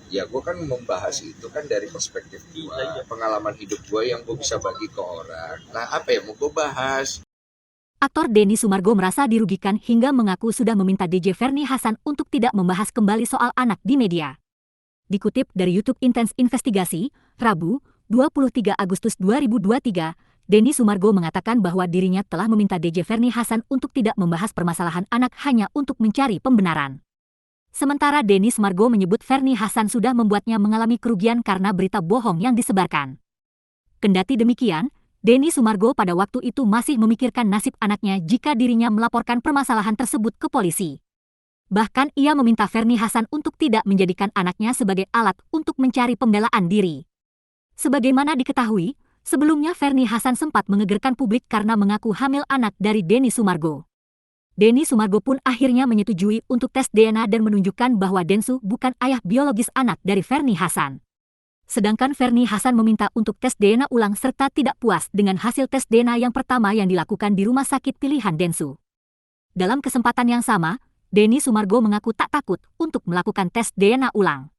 Ya gue kan membahas itu kan dari perspektif gue, pengalaman hidup gue yang gue bisa bagi ke orang. Nah apa yang mau gue bahas? Aktor Denny Sumargo merasa dirugikan hingga mengaku sudah meminta DJ Ferny Hasan untuk tidak membahas kembali soal anak di media. Dikutip dari YouTube Intens Investigasi, Rabu, 23 Agustus 2023, Denny Sumargo mengatakan bahwa dirinya telah meminta DJ Ferny Hasan untuk tidak membahas permasalahan anak hanya untuk mencari pembenaran. Sementara Denny Sumargo menyebut Ferny Hasan sudah membuatnya mengalami kerugian karena berita bohong yang disebarkan. Kendati demikian, Denny Sumargo pada waktu itu masih memikirkan nasib anaknya jika dirinya melaporkan permasalahan tersebut ke polisi. Bahkan ia meminta Ferny Hasan untuk tidak menjadikan anaknya sebagai alat untuk mencari pembelaan diri. Sebagaimana diketahui, sebelumnya Ferny Hasan sempat mengegerkan publik karena mengaku hamil anak dari Denny Sumargo. Denny Sumargo pun akhirnya menyetujui untuk tes DNA dan menunjukkan bahwa Densu bukan ayah biologis anak dari Ferny Hasan. Sedangkan Ferny Hasan meminta untuk tes DNA ulang serta tidak puas dengan hasil tes DNA yang pertama yang dilakukan di rumah sakit pilihan Densu. Dalam kesempatan yang sama, Denny Sumargo mengaku tak takut untuk melakukan tes DNA ulang.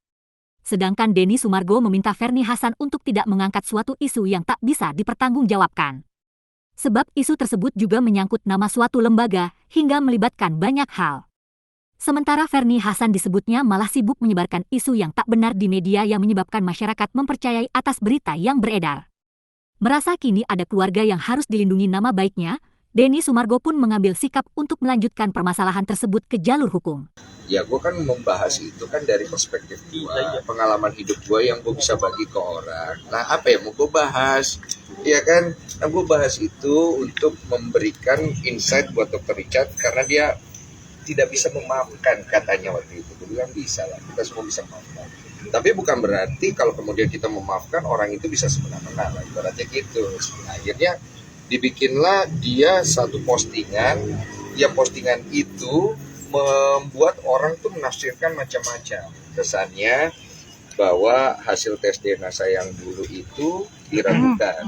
Sedangkan Denny Sumargo meminta Ferny Hasan untuk tidak mengangkat suatu isu yang tak bisa dipertanggungjawabkan. Sebab isu tersebut juga menyangkut nama suatu lembaga hingga melibatkan banyak hal. Sementara Ferny Hasan disebutnya malah sibuk menyebarkan isu yang tak benar di media yang menyebabkan masyarakat mempercayai atas berita yang beredar. Merasa kini ada keluarga yang harus dilindungi nama baiknya, Denny Sumargo pun mengambil sikap untuk melanjutkan permasalahan tersebut ke jalur hukum. Ya gue kan membahas itu kan dari perspektif gue, pengalaman hidup gue yang gue bisa bagi ke orang. Nah apa yang mau gue bahas? Ya kan, nah gue bahas itu untuk memberikan insight buat Dr. Richard karena dia tidak bisa memaafkan katanya waktu itu. Gue bilang bisa lah, kita semua bisa memaafkan. Tapi bukan berarti kalau kemudian kita memaafkan orang itu bisa semena-mena lah, ibaratnya gitu. Akhirnya dibikinlah dia satu postingan, yang postingan itu membuat orang tuh menafsirkan macam-macam. Kesannya bahwa hasil tes DNA saya yang dulu itu diragukan.